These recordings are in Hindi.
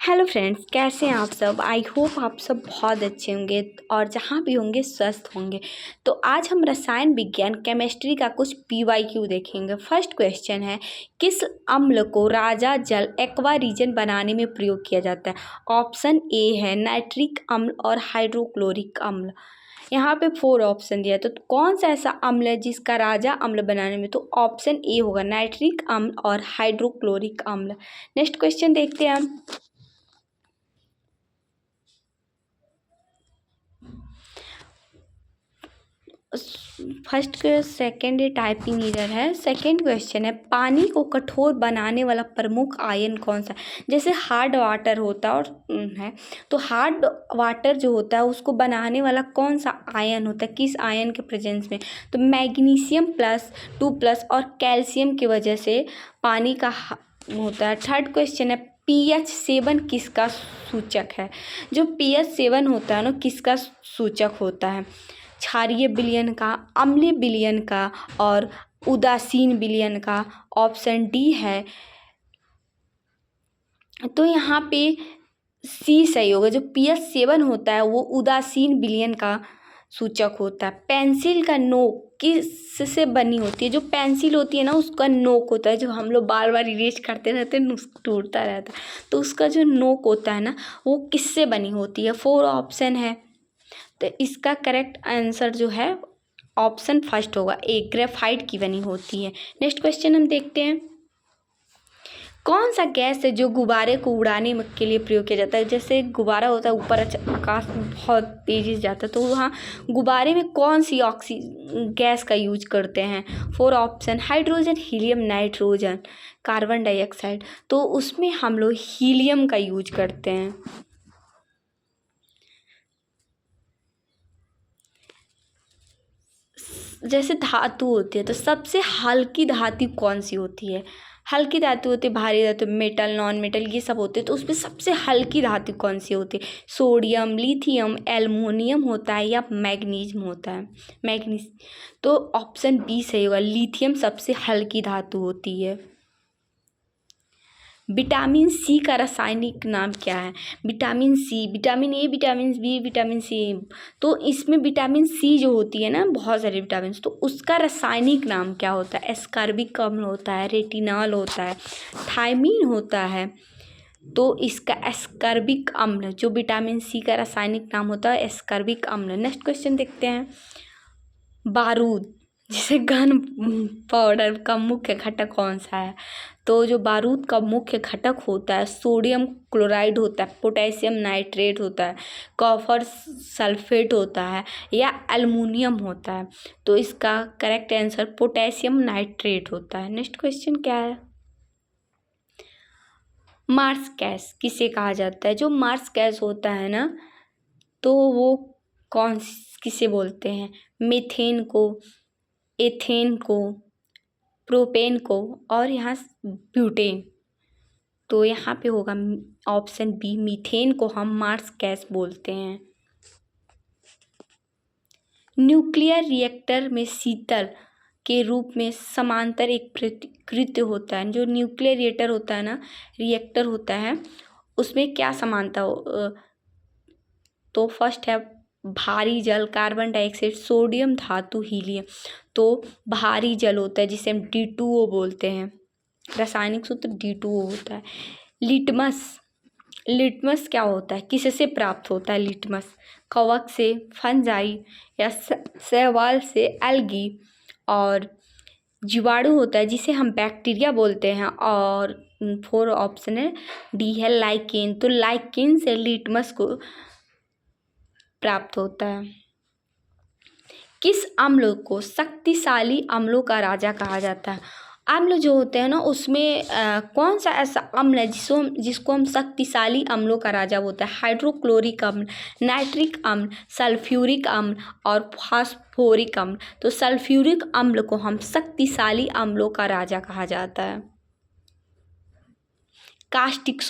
हेलो फ्रेंड्स, कैसे हैं आप सब। आई होप आप सब बहुत अच्छे होंगे और जहाँ भी होंगे स्वस्थ होंगे। तो आज हम रसायन विज्ञान केमिस्ट्री का कुछ PYQ देखेंगे। फर्स्ट क्वेश्चन है, किस अम्ल को राजा जल एक्वा रीजन बनाने में प्रयोग किया जाता है। ऑप्शन ए है नाइट्रिक अम्ल और हाइड्रोक्लोरिक अम्ल। यहाँ पे 4 ऑप्शन दिया है, तो कौन सा ऐसा अम्ल है जिसका राजा अम्ल बनाने में, तो ऑप्शन ए होगा नाइट्रिक अम्ल और हाइड्रोक्लोरिक अम्ल। नेक्स्ट क्वेश्चन देखते हैं हम। फर्स्ट सेकंड टाइपिंग एरर है। सेकंड क्वेश्चन है, पानी को कठोर बनाने वाला प्रमुख आयन कौन सा है। जैसे हार्ड वाटर होता है और है, तो हार्ड वाटर जो होता है उसको बनाने वाला कौन सा आयन होता है, किस आयन के प्रेजेंस में, तो मैग्नीशियम +2+ और कैल्शियम की वजह से पानी का होता है। थर्ड क्वेश्चन है, pH 7 किसका सूचक है। जो pH 7 होता है ना, किसका सूचक होता है। क्षारीय विलयन का, अम्लीय विलयन का और उदासीन विलयन का। ऑप्शन डी है। तो यहाँ पे सी सही होगा। जो pH 7 होता है वो उदासीन विलयन का सूचक होता है। पेंसिल का नोक किस से बनी होती है। जो पेंसिल होती है ना, उसका नोक होता है, जो हम लोग बार बार इरेज करते रहते हैं टूटता रहता है, तो उसका जो नोक होता है ना, वो किससे बनी होती है। 4 ऑप्शन है, तो इसका करेक्ट आंसर जो है ऑप्शन फर्स्ट होगा, ए ग्रेफाइट की बनी होती है। नेक्स्ट क्वेश्चन हम देखते हैं, कौन सा गैस है जो गुब्बारे को उड़ाने के लिए प्रयोग किया जाता है। जैसे गुब्बारा होता है ऊपर आकाश में बहुत तेजी से जाता है, तो वहाँ गुब्बारे में कौन सी गैस का यूज करते हैं। 4 option, hydrogen, helium, nitrogen, carbon dioxide. तो उसमें हम लोग हीलियम का यूज करते हैं। जैसे धातु होती है, तो सबसे हल्की धातु कौन सी होती है। हल्की धातु होती है, भारी धातु, मेटल, नॉन मेटल, ये सब होते हैं, तो उसमें सबसे हल्की धातु कौन सी होती है। सोडियम, लिथियम, एल्युमिनियम होता है या मैग्नीशियम होता है। तो ऑप्शन बी सही होगा, लिथियम सबसे हल्की धातु होती है। विटामिन सी का रासायनिक नाम क्या है। Vitamin C, vitamin A, vitamin B, vitamin C. तो इसमें विटामिन सी जो होती है ना, बहुत सारे विटामिन, तो उसका रासायनिक नाम क्या होता है। एस्कॉर्बिक अम्ल होता है, रेटिनॉल होता है, थायमीन होता है। तो इसका एस्कॉर्बिक अम्ल, जो विटामिन सी का रासायनिक नाम होता है एस्कॉर्बिक अम्ल। नेक्स्ट क्वेश्चन देखते हैं, बारूद जिसे गन पाउडर का मुख्य घटक कौन सा है। तो जो बारूद का मुख्य घटक होता है सोडियम क्लोराइड होता है, पोटेशियम नाइट्रेट होता है, कॉपर सल्फेट होता है या एल्युमिनियम होता है। तो इसका करेक्ट आंसर पोटेशियम नाइट्रेट होता है। नेक्स्ट क्वेश्चन क्या है, मार्स गैस किसे कहा जाता है। जो मार्स गैस होता है ना, तो वो किसे बोलते हैं। मीथेन को, एथेन को, प्रोपेन को और यहाँ ब्यूटेन। तो यहाँ पे होगा ऑप्शन बी, मीथेन को हम मार्स गैस बोलते हैं। न्यूक्लियर रिएक्टर में शीतल के रूप में समांतर एक प्रतिकृति होता है। जो न्यूक्लियर रिएक्टर होता है ना, रिएक्टर होता है, उसमें क्या समानता हो। तो फर्स्ट है भारी जल, कार्बन डाइऑक्साइड, सोडियम धातु, हीलियम। तो भारी जल होता है जिसे हम D2O बोलते हैं। रासायनिक सूत्र D2O होता है। लिटमस क्या होता है, किससे प्राप्त होता है लिटमस। कवक से, फंजाई या शैवाल से, एल्गी और जीवाणु होता है जिसे हम बैक्टीरिया बोलते हैं। और 4 ऑप्शन है, डी है लाइकेन। तो लाइकेन से लिटमस को प्राप्त होता है। किस अम्ल को शक्तिशाली अम्लों का राजा कहा जाता है। अम्ल जो होते हैं ना, उसमें कौन सा ऐसा अम्ल है जिसको हम शक्तिशाली अम्लों का राजा बोलते हैं। हाइड्रोक्लोरिक अम्ल, नाइट्रिक अम्ल, सल्फ्यूरिक अम्ल और फास्फोरिक अम्ल। तो सल्फ्यूरिक अम्ल को हम शक्तिशाली अम्लों का राजा कहा जाता है। कास्टिक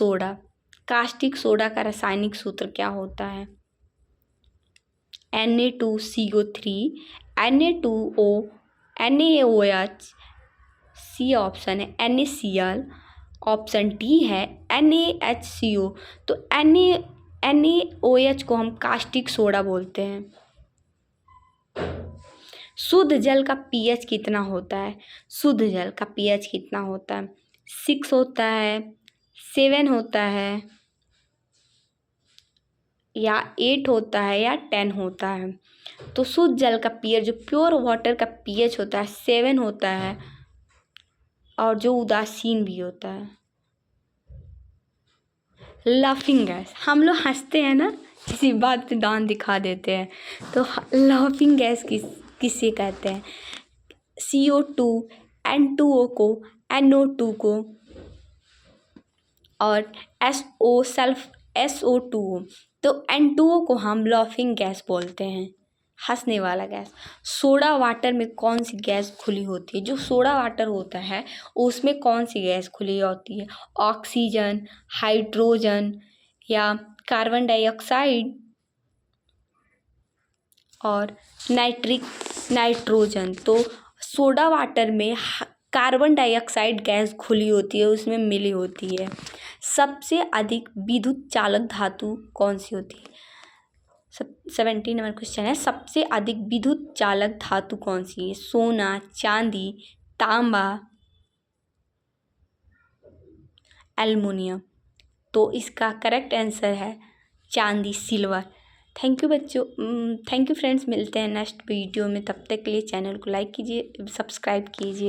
सोडा का रासायनिक सूत्र क्या होता है। Na2CO3, Na2O, NaOH, C option है NaCl ऑप्शन डी है NaHCO। तो NaOH को हम कास्टिक सोडा बोलते हैं। शुद्ध जल का pH कितना होता है? शुद्ध जल का pH कितना होता है? 6 होता है, 7 होता है, या 8 होता है, या 10 होता है? तो शुद्ध जल का pH, जो प्योर वाटर का pH होता है, 7 होता है, और जो उदासीन भी होता है। लाफिंग गैस, हम लोग हंसते हैं ना, किसी बात पे दांत दिखा देते हैं, तो लाफिंग गैस किसे कहते हैं? CO2, N2O को, NO2 को, और SO2। तो N2O को हम लाफिंग गैस बोलते हैं, हंसने वाला गैस। सोडा वाटर में कौन सी गैस खुली होती है? जो सोडा वाटर होता है उसमें कौन सी गैस खुली होती है? ऑक्सीजन, हाइड्रोजन, या कार्बन डाइऑक्साइड, और नाइट्रोजन। तो सोडा वाटर में कार्बन डाइऑक्साइड गैस खुली होती है, उसमें मिली होती है। सबसे अधिक विद्युत चालक धातु कौन सी होती है? 17 नंबर क्वेश्चन है, सबसे अधिक विद्युत चालक धातु कौन सी है? सोना, चांदी, तांबा, एल्युमिनियम। तो इसका करेक्ट आंसर है चांदी, सिल्वर। थैंक यू बच्चों, थैंक यू फ्रेंड्स, मिलते हैं नेक्स्ट वीडियो में। तब तक के लिए चैनल को लाइक कीजिए, सब्सक्राइब कीजिए।